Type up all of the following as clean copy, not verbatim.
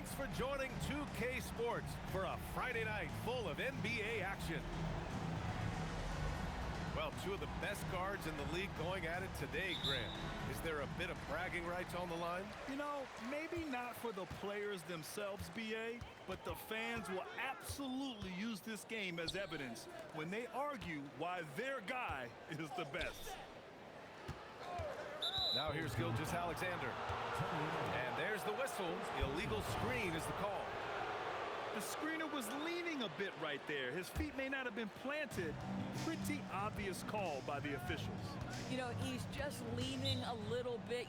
Thanks for joining 2K Sports for a Friday night full of NBA action. Well, two of the best guards in the league going at it today, Grant. Is there a bit of bragging rights on the line? You know, maybe not for the players themselves, BA, but the fans will absolutely use this game as evidence when they argue why their guy is the best. Now here's Gilgeous-Alexander. And there's the whistle. Illegal screen is the call. The screener was leaning a bit right there. His feet may not have been planted. Pretty obvious call by the officials. You know, he's just leaning a little bit.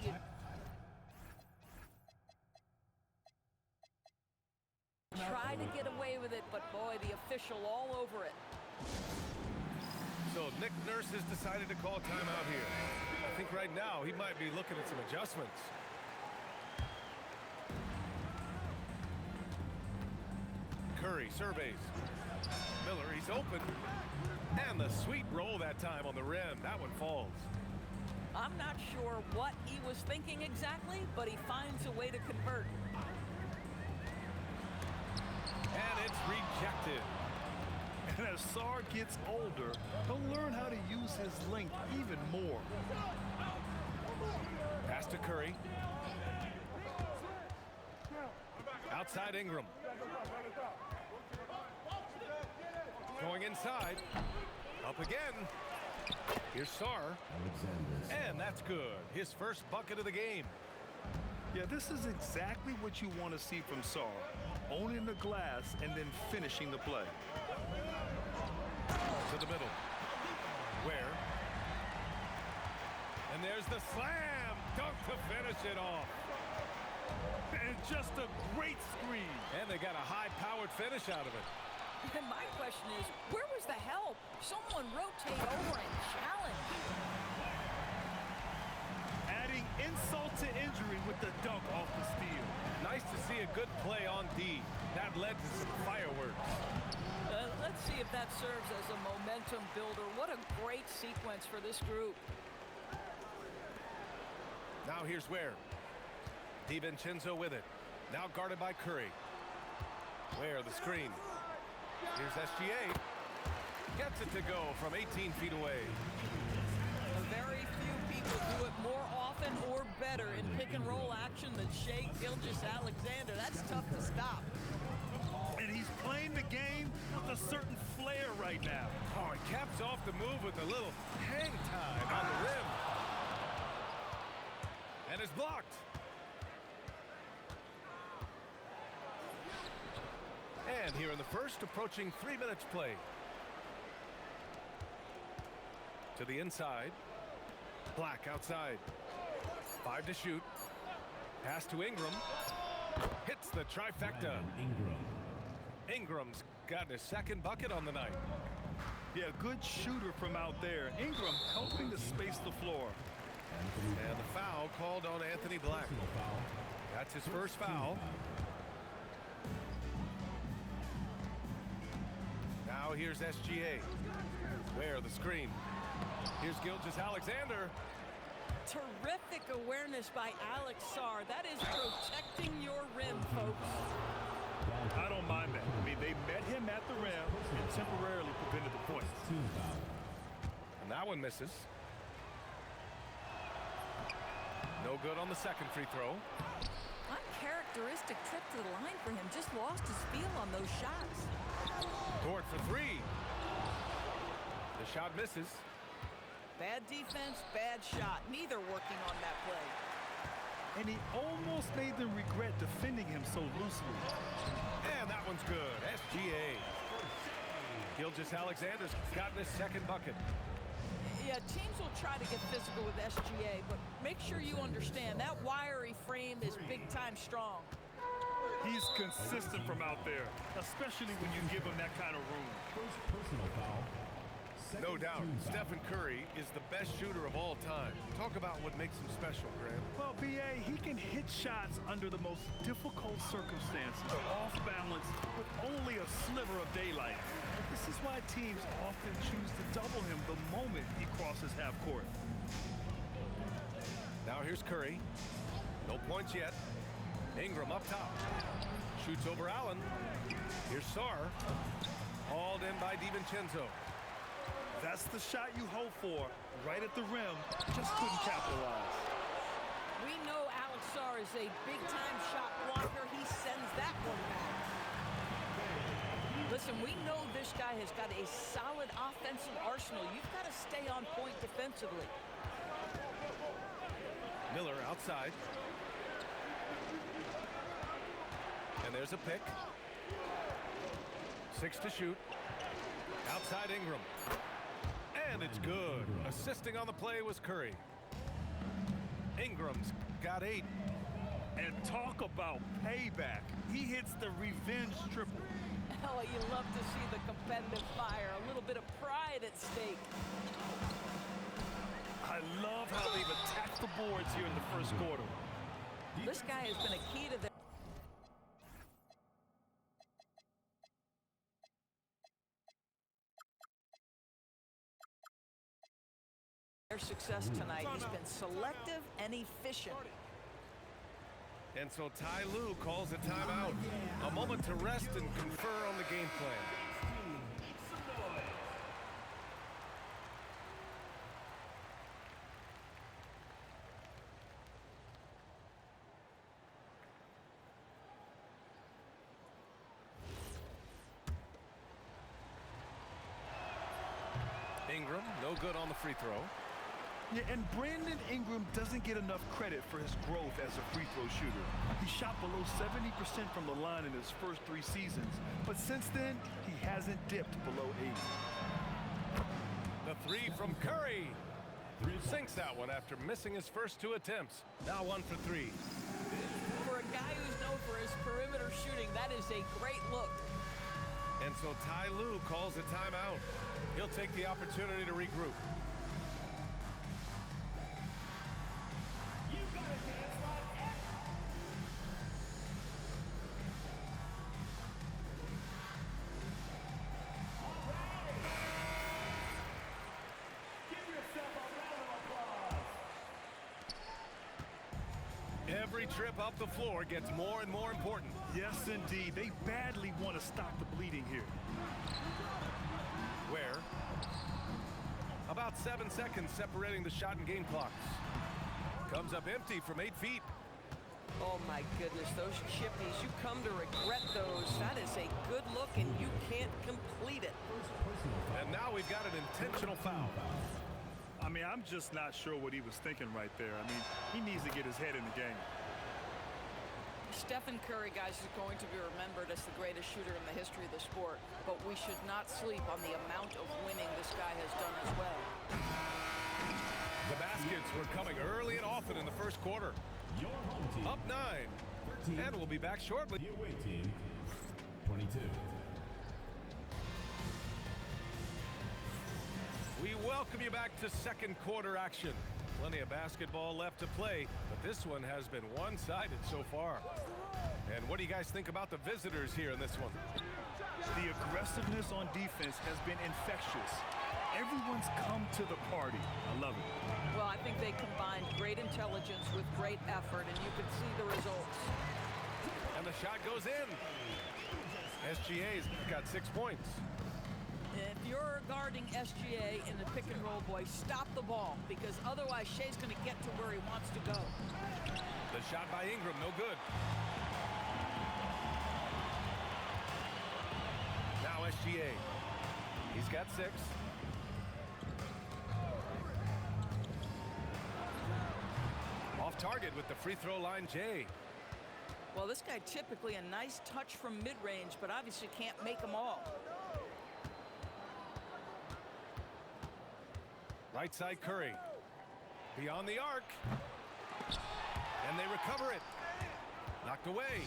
Try to get away with it, but boy, the official all over it. So Nick Nurse has decided to call timeout here. I think right now he might be looking at some adjustments. Curry surveys. Miller, he's open. And the sweet roll that time on the rim. That one falls. I'm not sure what he was thinking exactly, but he finds a way to convert. And it's rejected. And as Sarr gets older, he'll learn how to use his length even more. Pass to Curry. Outside Ingram. Going inside. Up again. Here's Sarr. And that's good. His first bucket of the game. Yeah, this is exactly what you want to see from Sarr. Owning the glass and then finishing the play. To the middle. Where? And there's the slam. Dunk to finish it off. And just a great screen. And they got a high-powered finish out of it. And my question is, where was the help? Someone rotate over and challenge. Adding insult to injury with the dunk off the steal. Nice to see a good play on D. That led to some fireworks. Let's see if that serves as a momentum builder. What a great sequence for this group. Now here's Ware. DiVincenzo with it. Now guarded by Curry. Ware the screen. Here's SGA. Gets it to go from 18 feet away. Very few people do it more often or better in pick-and-roll action than Shai Gilgeous-Alexander. That's tough to stop. And he's playing the game with a certain flair right now. Oh, he caps off the move with a little hang time on the rim. And is blocked. And here in the first, approaching 3 minutes play. To the inside. Black outside. 5 to shoot. Pass to Ingram. Hits the trifecta. Ingram's got his second bucket on the night. Yeah, good shooter from out there. Ingram helping to space the floor. And the foul called on Anthony Black. That's his first foul. Now here's SGA. Where the screen. Here's Gilgeous-Alexander. Terrific awareness by Alex Sarr. That is protecting your rim, folks. I don't mind that. I mean, they met him at the rim and temporarily prevented the points. And that one misses. No good on the second free throw. Uncharacteristic trip to the line for him. Just lost his feel on those shots. Dort for 3. The shot misses. Bad defense, bad shot. Neither working on that play. And he almost made them regret defending him so loosely. And that one's good. SGA. Gilgeous-Alexander's gotten his second bucket. Yeah, teams will try to get physical with SGA, but make sure you understand that wiry frame is big-time strong. He's consistent from out there, especially when you give him that kind of room. First personal foul. No doubt, Stephen Curry is the best shooter of all time. Talk about what makes him special, Grant. Well, BA, he can hit shots under the most difficult circumstances, off balance, with only a sliver of daylight. This is why teams often choose to double him the moment he crosses half court. Now here's Curry. No points yet. Ingram up top. Shoots over Allen. Here's Sarr. Hauled in by DiVincenzo. That's the shot you hope for. Right at the rim. Just couldn't capitalize. We know Alex Sarr is a big-time shot blocker. He sends that one back. Listen, we know this guy has got a solid offensive arsenal. You've got to stay on point defensively. Miller outside. And there's a pick. 6 to shoot. Outside Ingram. And it's good. Assisting on the play was Curry. Ingram's got 8. And talk about payback. He hits the revenge triple. Oh, you love to see the competitive fire. A little bit of pride at stake. I love how they've attacked the boards here in the first quarter. This guy has been a key to their success tonight. He's been selective and efficient. And so Ty Lue calls a timeout. A moment to rest and confer on the game plan. Ingram, no good on the free throw. Yeah, and Brandon Ingram doesn't get enough credit for his growth as a free throw shooter. He shot below 70% from the line in his first 3 seasons, but since then, he hasn't dipped below 80. The 3 from Curry. Sinks that one after missing his first 2 attempts. Now 1 for 3. For a guy who's known for his perimeter shooting, that is a great look. And so Ty Lue calls a timeout. He'll take the opportunity to regroup. Every trip up the floor gets more and more important. Yes, indeed. They badly want to stop the bleeding here. Where? About 7 seconds separating the shot and game clocks. Comes up empty from 8 feet. Oh my goodness, those chippies, you come to regret those. That is a good look and you can't complete it. And now we've got an intentional foul. I mean, I'm just not sure what he was thinking right there. I mean, he needs to get his head in the game. Stephen Curry, guys, is going to be remembered as the greatest shooter in the history of the sport, but we should not sleep on the amount of winning this guy has done as well. The baskets were coming early and often in the first quarter. Up 9. And we'll be back shortly. The away team, 22. We welcome you back to second quarter action. Plenty of basketball left to play, but this one has been one-sided so far. And what do you guys think about the visitors here in this one? The aggressiveness on defense has been infectious. Everyone's come to the party. I love it. Well, I think they combined great intelligence with great effort, and you can see the results. And the shot goes in. SGA's got 6 points. If you're guarding SGA in the pick and roll, boy, stop the ball, because otherwise Shea's going to get to where he wants to go. The shot by Ingram, no good. Now SGA. He's got 6. Off target with the free throw line, Jay. Well, this guy typically a nice touch from mid-range, but obviously can't make them all. Right side Curry. Beyond the arc. And they recover it. Knocked away.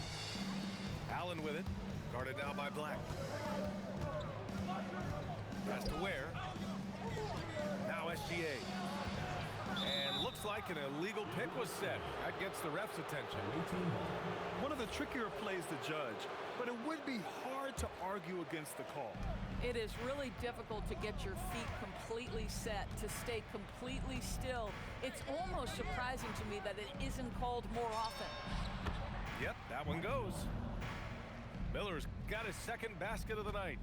Allen with it. Guarded now by Black. Pass to Ware. Now SGA. And looks like an illegal pick was set. That gets the ref's attention. One of the trickier plays to judge, but it would be hard to argue against the call. It is really difficult to get your feet completely set, to stay completely still. It's almost surprising to me that it isn't called more often. Yep, that one goes. Miller's got his second basket of the night.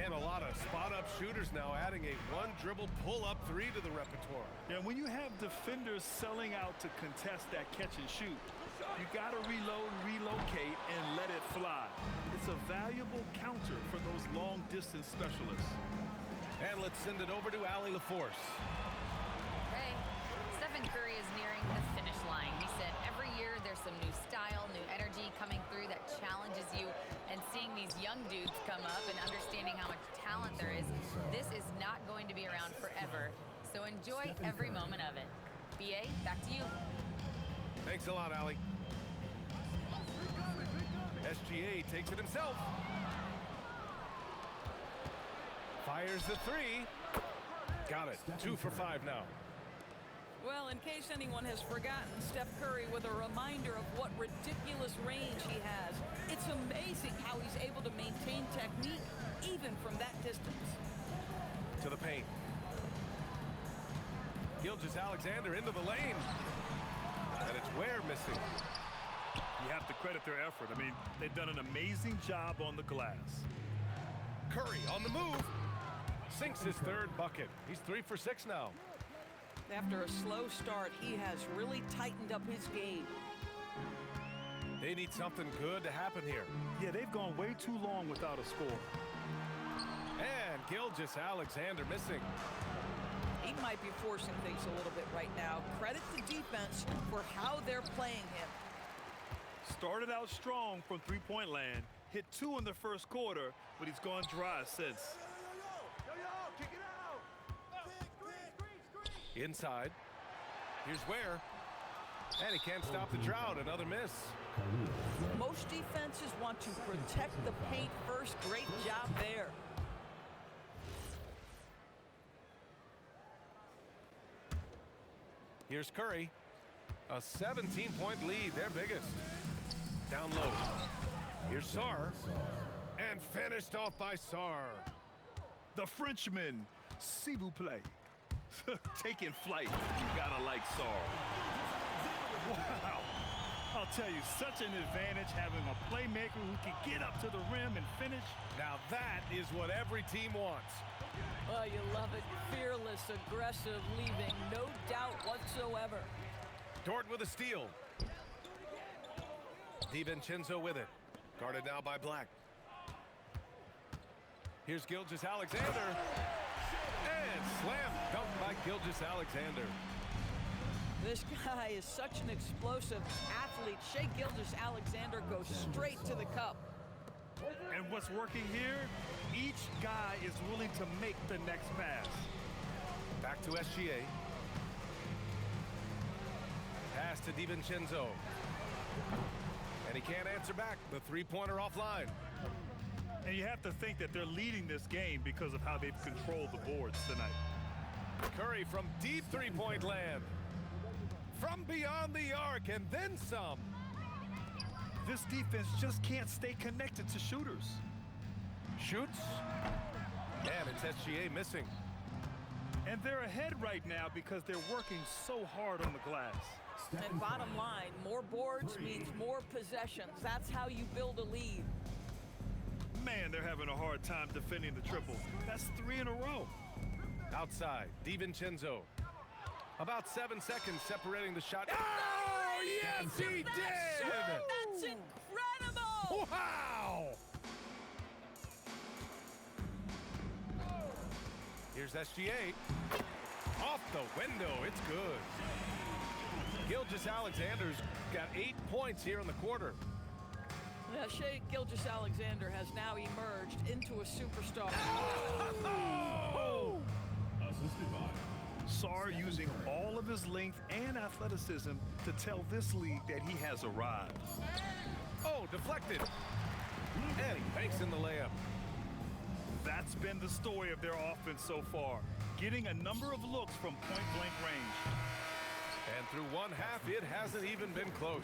And a lot of spot-up shooters now, adding a one-dribble pull-up three to the repertoire. Yeah, when you have defenders selling out to contest that catch and shoot, you got to reload, relocate, and let it fly. It's a valuable counter for those long-distance specialists. And let's send it over to Allie LaForce. Hey, Stephen Curry is nearing the finish line. He said every year there's some new style, new energy coming through that challenges you. And seeing these young dudes come up and understanding how much talent there is, this is not going to be around forever. So enjoy every moment of it. BA, back to you. Thanks a lot, Allie. SGA takes it himself. Fires the three. Got it. 2 for 5 now. Well, in case anyone has forgotten, Steph Curry with a reminder of what ridiculous range he has. It's amazing how he's able to maintain technique even from that distance. To the paint. Gilgeous-Alexander into the lane. And it's Ware missing. You have to credit their effort. I mean, they've done an amazing job on the glass. Curry on the move. Sinks his third bucket. He's 3 for 6 now. After a slow start, he has really tightened up his game. They need something good to happen here. Yeah, they've gone way too long without a score. And Gilgeous-Alexander missing. He might be forcing things a little bit right now. Credit the defense for how they're playing him. Started out strong from three-point land, hit 2 in the first quarter, but he's gone dry since. Inside. Here's Ware. And he can't stop the drought. Another miss. Most defenses want to protect the paint first. Great job there. Here's Curry. A 17-point lead, their biggest. Down low. Here's Sarr. And finished off by Sarr. The Frenchman, s'il vous plaît. Taking flight. You gotta like Sarr. Wow. I'll tell you, such an advantage having a playmaker who can get up to the rim and finish. Now that is what every team wants. Oh, you love it. Fearless, aggressive, leaving no doubt whatsoever. Dort with a steal. DiVincenzo with it. Guarded now by Black. Here's Gilgeous-Alexander. And slam dunk by Gilgeous-Alexander. This guy is such an explosive athlete. Shai Gilgeous-Alexander goes straight to the cup. And what's working here, each guy is willing to make the next pass. Back to SGA. Pass to DiVincenzo. And he can't answer back. The three-pointer offline. And you have to think that they're leading this game because of how they've controlled the boards tonight. Curry from deep three-point land. From beyond the arc and then some. This defense just can't stay connected to shooters. Shoots. And it's SGA missing. And they're ahead right now because they're working so hard on the glass. And bottom line, more boards means more possessions. That's how you build a lead. Man, they're having a hard time defending the triple. That's 3 in a row. Outside, DiVincenzo. About 7 seconds separating the shot. Oh, yes, he did! That's incredible! Wow! Here's SGA. Off the window, it's good. Gilgeous-Alexander's got 8 points here in the quarter. Yeah, Shai Gilgeous-Alexander has now emerged into a superstar. Oh! Assisted by Sarr using all of his length and athleticism to tell this league that he has arrived. Oh, deflected. And he banks in the layup. That's been the story of their offense so far, getting a number of looks from point-blank range. And through one half, it hasn't even been close.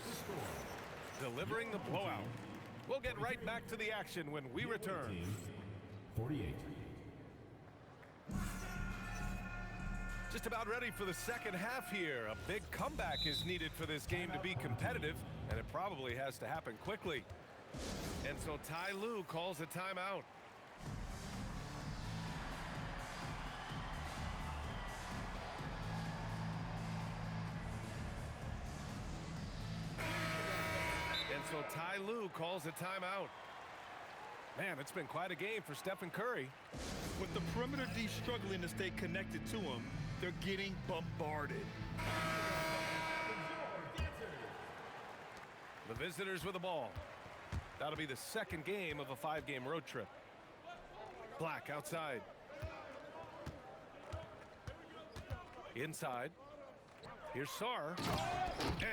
Delivering the blowout. We'll get right back to the action when we return. 48. Just about ready for the second half here. A big comeback is needed for this game to be competitive, and it probably has to happen quickly. And so Ty Lue calls a timeout. And so Ty Lue calls a timeout. Man, it's been quite a game for Stephen Curry. With the perimeter D struggling to stay connected to him, they're getting bombarded. The visitors with the ball. That'll be the second game of a 5-game road trip. Black outside. Inside. Here's Sarr.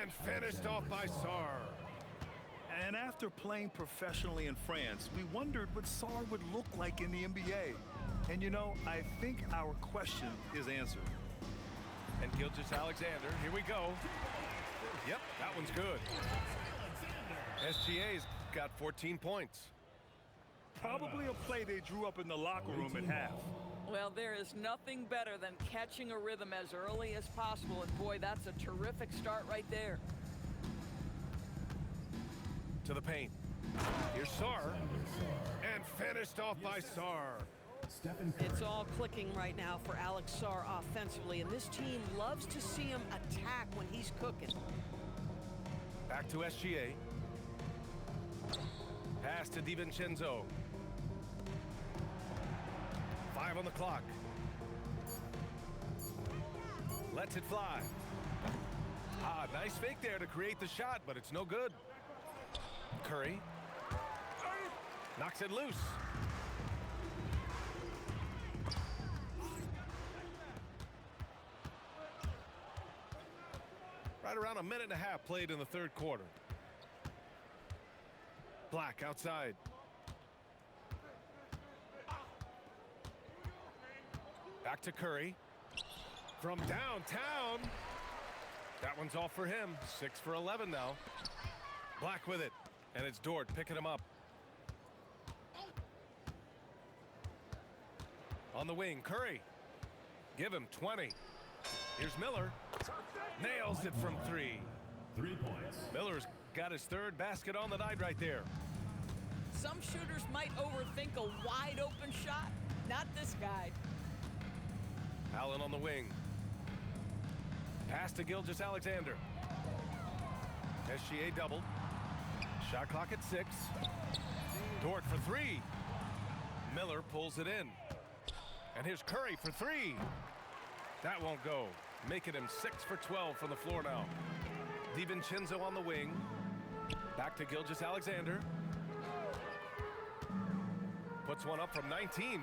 And finished off by Sarr. And after playing professionally in France, we wondered what Sarr would look like in the NBA. And you know, I think our question is answered. And Gilgeous-Alexander, here we go. Yep, that one's good. SGA's got 14 points. Probably a play they drew up in the locker room at half. Well, there is nothing better than catching a rhythm as early as possible, and boy, that's a terrific start right there. To the paint. Here's Sarr. And finished off by Sarr. It's all clicking right now for Alex Sarr offensively, and this team loves to see him attack when he's cooking. Back to SGA. Pass to DiVincenzo. 5 on the clock. Lets it fly. Nice fake there to create the shot, but it's no good. Curry knocks it loose. Right around a minute and a half played in the third quarter. Black outside. Back to Curry. From downtown. That one's off for him. 6 for 11 now. Black with it. And it's Dort picking him up. On the wing, Curry. Give him 20. Here's Miller. Nails it from 3. 3 points. Miller's got his third basket on the night right there. Some shooters might overthink a wide open shot. Not this guy. Allen on the wing. Pass to Gilgeous-Alexander. SGA double. Shot clock at 6. Dort for 3. Miller pulls it in. And here's Curry for 3. That won't go. Making him 6 for 12 from the floor now. DiVincenzo on the wing. Back to Gilgeous-Alexander. Puts one up from 19.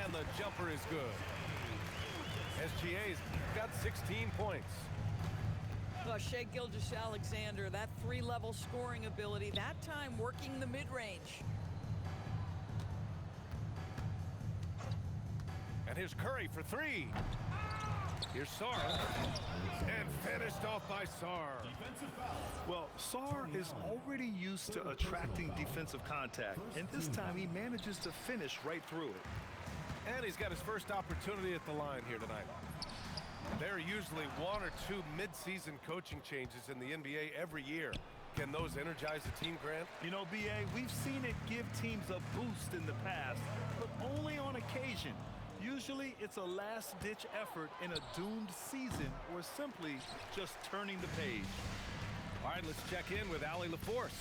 And the jumper is good. SGA's got 16 points. Well, Shai Gilgeous-Alexander, that 3-level scoring ability, that time working the mid-range. And here's Curry for 3. Here's Sarr. And finished off by Sarr. Well, Sarr is already used to attracting defensive contact, and this time he manages to finish right through it. And he's got his first opportunity at the line here tonight. There are usually 1 or 2 mid-season coaching changes in the NBA every year. Can those energize the team, Grant? You know, B.A., we've seen it give teams a boost in the past, but only on occasion. Usually it's a last-ditch effort in a doomed season or simply just turning the page. All right, let's check in with Allie LaForce.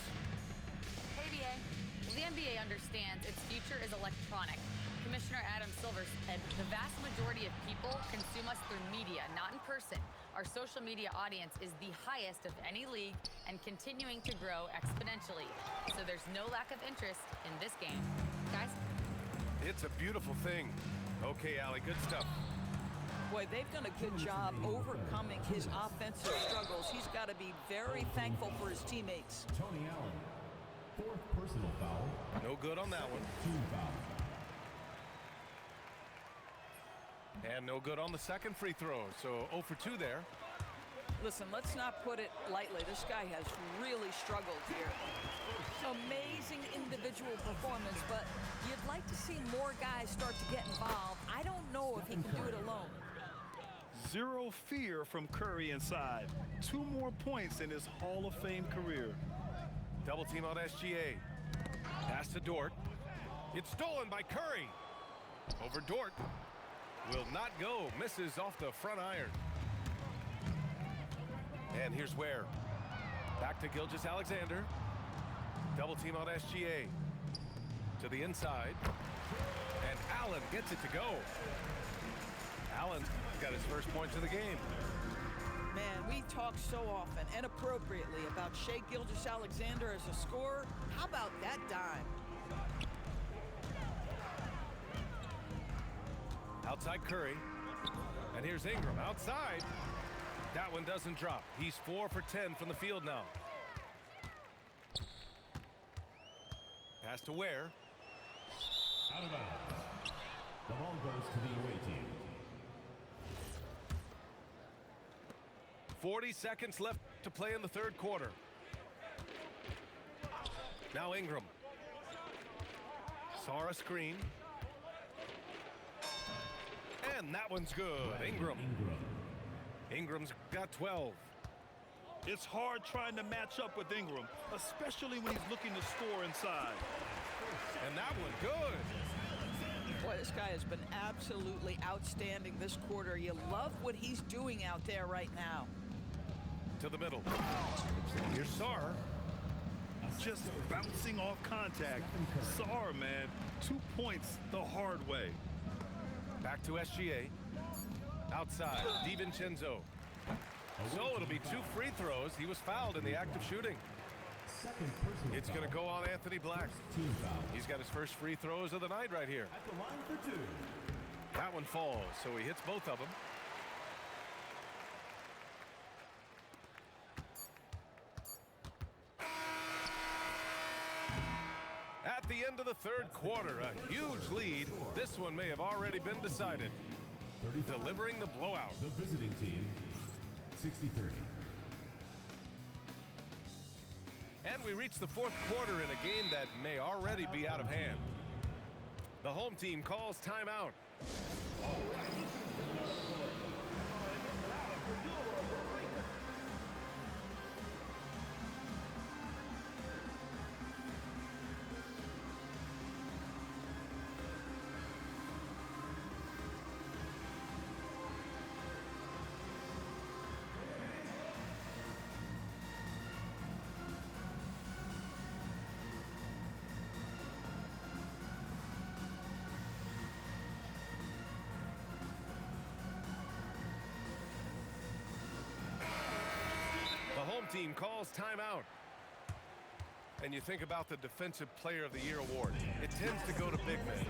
Hey, BA. The NBA understands its future is electronic. Commissioner Adam Silver said the vast majority of people consume us through media, not in person. Our social media audience is the highest of any league and continuing to grow exponentially. So there's no lack of interest in this game. Guys? It's a beautiful thing. Okay, Allie, good stuff. Boy, they've done a good job overcoming his offensive struggles. He's got to be very thankful for his teammates. Tony Allen. 4th personal foul. No good on that one. 2 fouls. And no good on the second free throw. So 0 for 2 there. Listen, let's not put it lightly. This guy has really struggled here. Amazing individual performance, but you'd like to see more guys start to get involved. I don't know if he can do it alone. zero fear from Curry inside. 2 more points in his Hall of Fame career. Double team on SGA. Pass to Dort. It's stolen by Curry. Over Dort. Will not go. Misses off the front iron. And here's Ware. Back to Gilgeous-Alexander. Double team on SGA. To the inside. And Allen gets it to go. Allen got his first points of the game. Man, we talk so often and appropriately about Shai Gilgeous-Alexander as a scorer. How about that dime? Outside Curry. And here's Ingram outside. That one doesn't drop. He's 4 for 10 from the field now. Pass to Ware. Out of bounds. The ball goes to the away team. 40 seconds left to play in the third quarter. Now Ingram. Sara screen. And that one's good. Ingram. Ingram's got 12. It's hard trying to match up with Ingram, especially when he's looking to score inside. And that one good. Boy, this guy has been absolutely outstanding this quarter. You love what he's doing out there right now. To the middle. Here's Sar. Just bouncing off contact. Sar, man, 2 points the hard way. Back to SGA. Outside, DiVincenzo. So it'll be 2 free throws. He was fouled in the act of shooting. Second personal It's going to go on Anthony Black. Team foul. He's got his first free throws of the night right here. At the line for 2. That one falls, so he hits both of them. At the end of the third quarter, a huge lead. This one may have already been decided. 35. Delivering the blowout. The visiting team, 63. And we reach the fourth quarter in a game that may already be out of hand. The home team calls timeout. The home team calls timeout. And you think about the Defensive Player of the Year award. It tends to go to big men.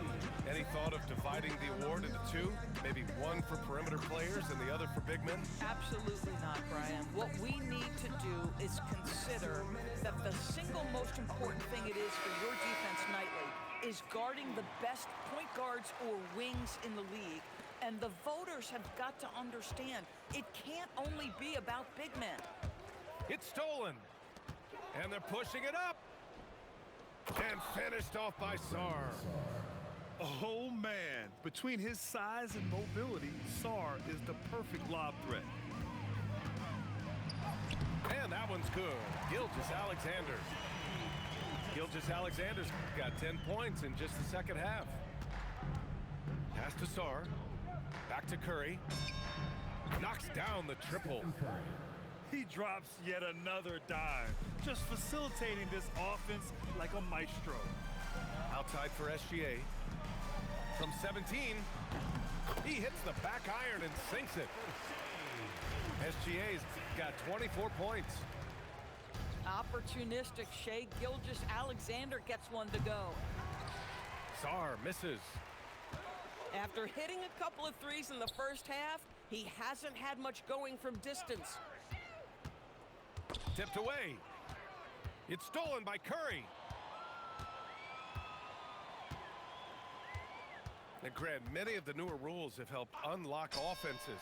Any thought of dividing the award into 2? Maybe one for perimeter players and the other for big men? Absolutely not, Brian. What we need to do is consider that the single most important thing it is for your defense nightly is guarding the best point guards or wings in the league. And the voters have got to understand it can't only be about big men. It's stolen. And they're pushing it up. And finished off by Sar. Oh, man. Between his size and mobility, Sar is the perfect lob threat. And that one's good. Gilgeous-Alexander. Gilgeous-Alexander's got 10 points in just the second half. Pass to Sar. Back to Curry. Knocks down the triple. He drops yet another dime, just facilitating this offense like a maestro. Outside for SGA. From 17, he hits the back iron and sinks it. SGA's got 24 points. Opportunistic Shai Gilgeous-Alexander gets one to go. Sar misses. After hitting a couple of threes in the first half, he hasn't had much going from distance. Tipped away. It's stolen by Curry. And Grant, many of the newer rules have helped unlock offenses.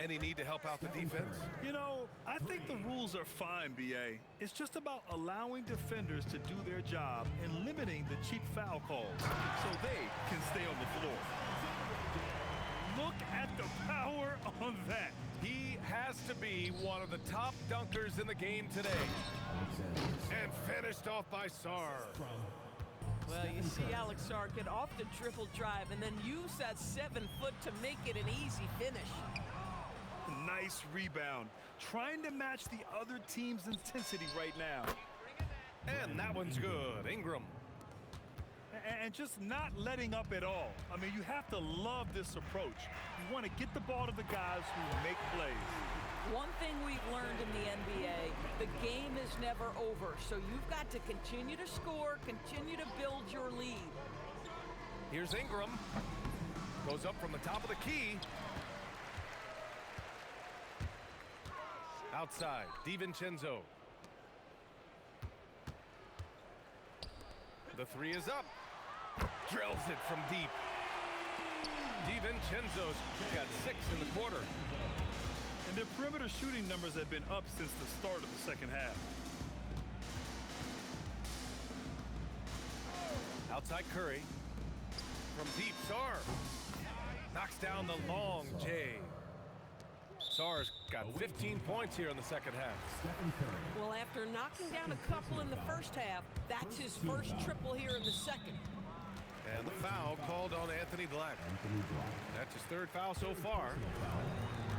Any need to help out the defense? You know, I think the rules are fine, B.A. It's just about allowing defenders to do their job and limiting the cheap foul calls so they can stay on the floor. Look at the power on that. He has to be one of the top dunkers in the game today. And finished off by Sarr. Well, you see Alex Sarr can often triple drive and then use that 7 foot to make it an easy finish. Nice rebound. Trying to match the other team's intensity right now. And that one's good. Ingram. And just not letting up at all. I mean, you have to love this approach. You want to get the ball to the guys who make plays. One thing we've learned in the NBA, the game is never over. So you've got to continue to score, continue to build your lead. Here's Ingram. Goes up from the top of the key. Outside, DiVincenzo. The three is up. Drills it from deep. DiVincenzo's got 6 in the quarter. And their perimeter shooting numbers have been up since the start of the second half. Outside Curry. From deep, Sarr. Knocks down the long J. Sarr's got 15 points here in the second half. Well, after knocking down a couple in the first half, that's his first triple here in the second. And the foul called on Anthony Black. That's his 3rd foul so far.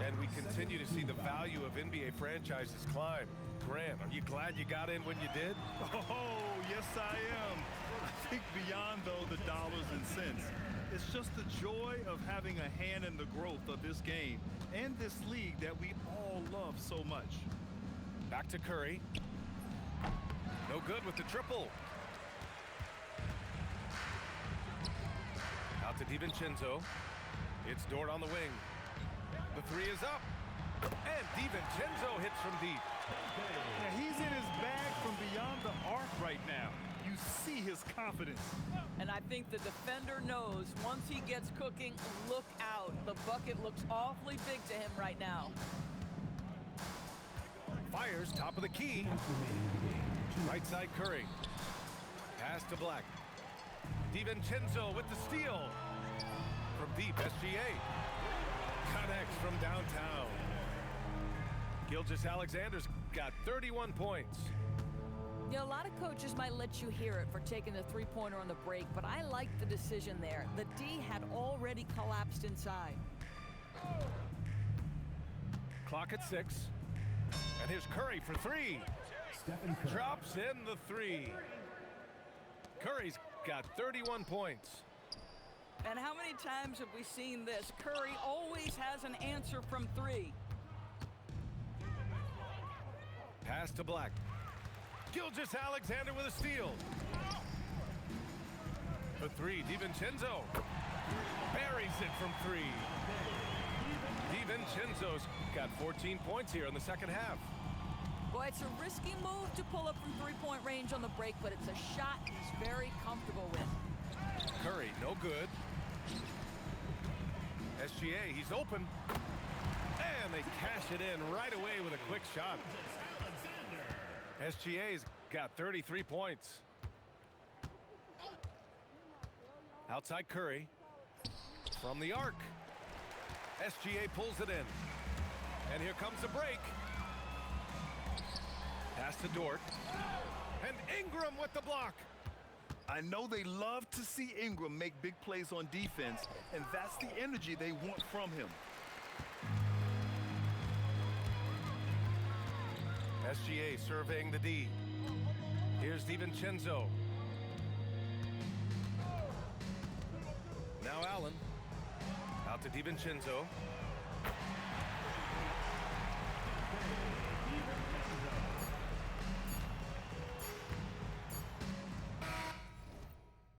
And we continue to see the value of NBA franchises climb. Grant, are you glad you got in when you did? Oh, yes, I am. I think beyond, though, the dollars and cents, it's just the joy of having a hand in the growth of this game and this league that we all love so much. Back to Curry. No good with the triple. Out to DiVincenzo. It's Dort on the wing. The three is up. And DiVincenzo hits from deep. Yeah, he's in his bag from beyond the arc right now. You see his confidence. And I think the defender knows once he gets cooking, look out. The bucket looks awfully big to him right now. Fires top of the key. Right side Curry. Pass to Black. DiVincenzo with the steal. From deep, SGA. Connects from downtown. Gilgeous-Alexander's got 31 points. You know, a lot of coaches might let you hear it for taking the three-pointer on the break, but I like the decision there. The D had already collapsed inside. Clock at 6. And here's Curry for 3. Drops in the 3. Curry's got 31 points. And how many times have we seen this? Curry always has an answer from 3. Pass to Black. Gilgeous-Alexander with a steal. The 3, DiVincenzo. Buries it from 3. DiVincenzo's got 14 points here in the second half. Boy, it's a risky move to pull up from three-point range on the break, but it's a shot he's very comfortable with. Curry, no good. SGA, he's open. And they cash it in right away with a quick shot. SGA's got 33 points. Outside Curry. From the arc. SGA pulls it in. And here comes the break. Pass to Dort. And Ingram with the block. I know they love to see Ingram make big plays on defense, and that's the energy they want from him. SGA surveying the D. Here's DiVincenzo. Now Allen. Out to DiVincenzo.